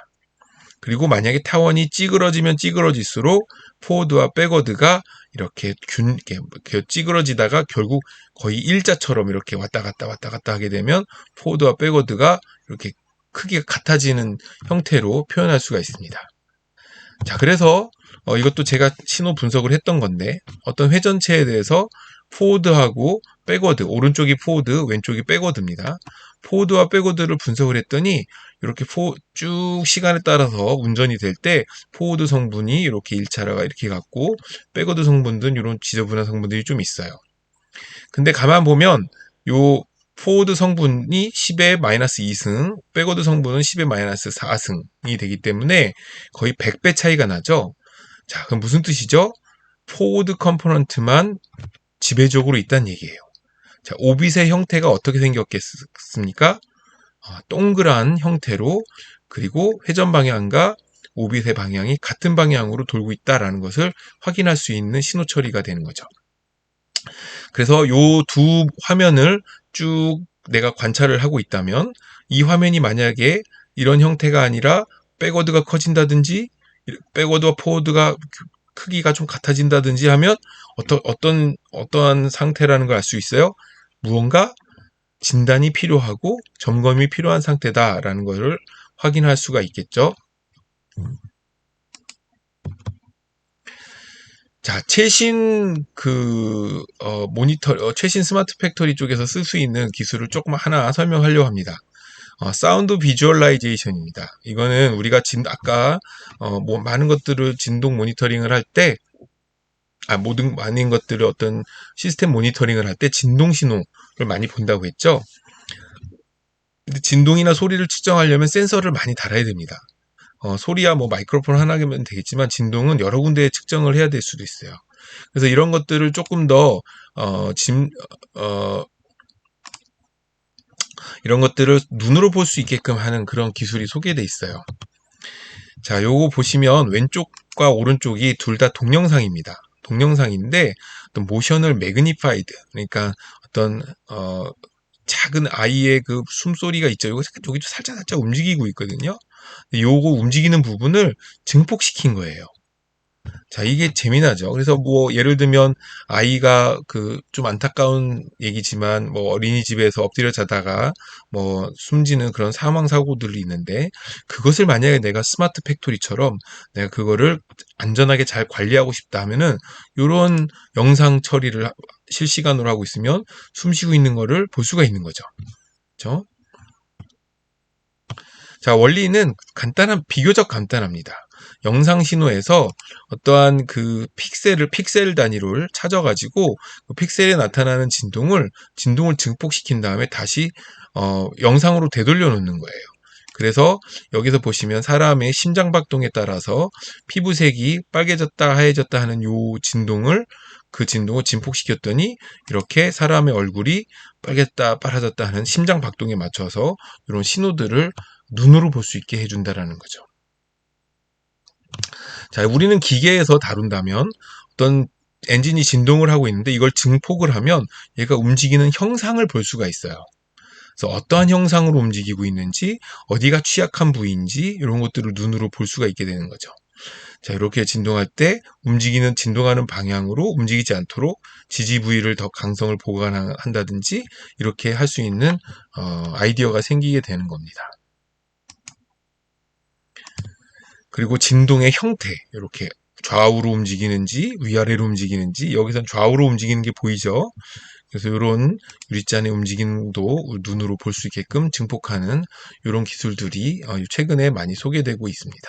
그리고 만약에 타원이 찌그러지면 찌그러질수록 포워드와 백워드가 이렇게 찌그러지다가 결국 거의 일자처럼 이렇게 왔다 갔다 하게 되면 포워드와 백워드가 이렇게 크기가 같아지는 형태로 표현할 수가 있습니다. 자, 그래서 이것도 제가 신호 분석을 했던 건데 어떤 회전체에 대해서 포워드하고 백워드, 오른쪽이 포워드, 왼쪽이 백워드입니다. 포워드와 백워드를 분석을 했더니 이렇게 쭉 시간에 따라서 운전이 될 때 포워드 성분이 이렇게 1차라가 이렇게 갔고 백워드 성분들은 이런 지저분한 성분들이 좀 있어요. 근데 가만 보면 요 포워드 성분이 10의 마이너스 2승, 백워드 성분은 10의 마이너스 4승이 되기 때문에 거의 100배 차이가 나죠. 자, 그럼 무슨 뜻이죠? 포워드 컴포넌트만 지배적으로 있다는 얘기예요. 자, 오빗의 형태가 어떻게 생겼겠습니까? 동그란 형태로, 그리고 회전 방향과 오빗의 방향이 같은 방향으로 돌고 있다라는 것을 확인할 수 있는 신호 처리가 되는 거죠. 그래서 요 두 화면을 쭉 내가 관찰을 하고 있다면 이 화면이 만약에 이런 형태가 아니라 백워드가 커진다든지 백워드와 포워드가 크기가 좀 같아진다든지 하면 어떠한 상태라는 걸 알 수 있어요? 무언가 진단이 필요하고 점검이 필요한 상태다라는 것을 확인할 수가 있겠죠. 자, 최신 최신 스마트 팩토리 쪽에서 쓸 수 있는 기술을 조금 하나 설명하려고 합니다. 사운드 비주얼라이제이션입니다. 이거는 우리가 아까 많은 것들을 진동 모니터링을 할 때, 많은 것들을 어떤 시스템 모니터링을 할 때 진동 신호를 많이 본다고 했죠. 근데 진동이나 소리를 측정하려면 센서를 많이 달아야 됩니다. 소리야 마이크로폰 하나면 되겠지만 진동은 여러 군데에 측정을 해야 될 수도 있어요. 그래서 이런 것들을 조금 더 이런 것들을 눈으로 볼 수 있게끔 하는 그런 기술이 소개되어 있어요. 자, 요거 보시면 왼쪽과 오른쪽이 둘 다 동영상입니다. 동영상인데 어떤 모션을 매그니파이드, 그러니까 어떤 작은 아이의 그 숨소리가 있죠. 여기도 살짝 움직이고 있거든요. 요거 움직이는 부분을 증폭시킨 거예요. 자, 이게 재미나죠. 그래서 예를 들면 아이가 좀 안타까운 얘기지만 어린이집에서 엎드려 자다가 숨지는 그런 사망 사고들이 있는데 그것을 만약에 내가 스마트 팩토리처럼 내가 그거를 안전하게 잘 관리하고 싶다 하면은 요런 영상 처리를 실시간으로 하고 있으면 숨 쉬고 있는 거를 볼 수가 있는 거죠. 그렇죠? 자, 원리는 비교적 간단합니다. 영상 신호에서 어떠한 픽셀 단위를 찾아가지고 그 픽셀에 나타나는 진동을 증폭시킨 다음에 다시 영상으로 되돌려 놓는 거예요. 그래서 여기서 보시면 사람의 심장 박동에 따라서 피부색이 빨개졌다 하얘졌다 하는 그 진동을 증폭시켰더니 이렇게 사람의 얼굴이 빨갰다 빨아졌다 하는 심장 박동에 맞춰서 이런 신호들을 눈으로 볼 수 있게 해준다라는 거죠. 자, 우리는 기계에서 다룬다면 어떤 엔진이 진동을 하고 있는데 이걸 증폭을 하면 얘가 움직이는 형상을 볼 수가 있어요. 그래서 어떠한 형상으로 움직이고 있는지, 어디가 취약한 부위인지 이런 것들을 눈으로 볼 수가 있게 되는 거죠. 자, 이렇게 진동할 때 진동하는 방향으로 움직이지 않도록 지지 부위를 더 강성을 보완한다든지 이렇게 할 수 있는 아이디어가 생기게 되는 겁니다. 그리고 진동의 형태, 이렇게 좌우로 움직이는지 위아래로 움직이는지, 여기선 좌우로 움직이는 게 보이죠. 그래서 이런 유리잔의 움직임도 눈으로 볼 수 있게끔 증폭하는 이런 기술들이 최근에 많이 소개되고 있습니다.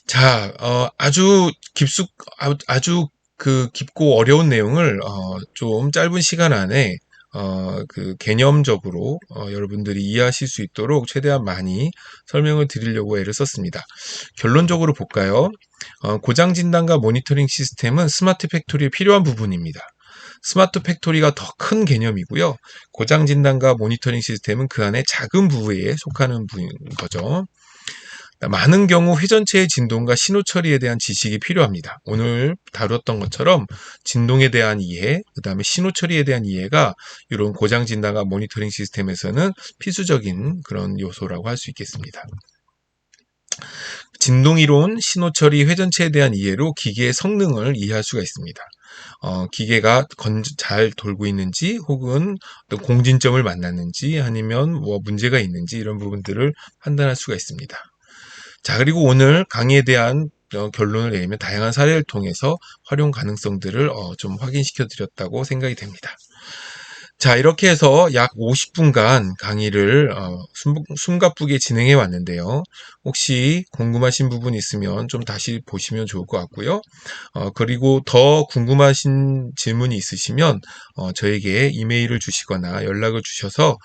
자, 아주 그 깊고 어려운 내용을 좀 짧은 시간 안에 그 개념적으로 여러분들이 이해하실 수 있도록 최대한 많이 설명을 드리려고 애를 썼습니다. 결론적으로 볼까요? 고장 진단과 모니터링 시스템은 스마트 팩토리에 필요한 부분입니다. 스마트 팩토리가 더 큰 개념이고요. 고장 진단과 모니터링 시스템은 그 안에 작은 부분에 속하는 부분인 거죠. 많은 경우 회전체의 진동과 신호 처리에 대한 지식이 필요합니다. 오늘 다뤘던 것처럼 진동에 대한 이해, 그 다음에 신호 처리에 대한 이해가 이런 고장 진단과 모니터링 시스템에서는 필수적인 그런 요소라고 할 수 있겠습니다. 진동이론, 신호 처리, 회전체에 대한 이해로 기계의 성능을 이해할 수가 있습니다. 기계가 잘 돌고 있는지 혹은 어떤 공진점을 만났는지 아니면 뭐 문제가 있는지 이런 부분들을 판단할 수가 있습니다. 자, 그리고 오늘 강의에 대한 결론을 내리면 다양한 사례를 통해서 활용 가능성들을 좀 확인시켜 드렸다고 생각이 됩니다. 자, 이렇게 해서 약 50분간 강의를 숨가쁘게 진행해 왔는데요. 혹시 궁금하신 부분 있으면 좀 다시 보시면 좋을 것 같고요. 그리고 더 궁금하신 질문이 있으시면 저에게 이메일을 주시거나 연락을 주셔서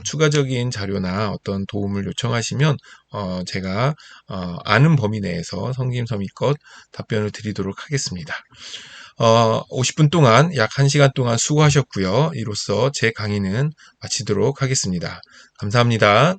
추가적인 자료나 어떤 도움을 요청하시면 제가 아는 범위 내에서 성심성의껏 답변을 드리도록 하겠습니다. 50분 동안 약 1시간 동안 수고하셨고요. 이로써 제 강의는 마치도록 하겠습니다. 감사합니다.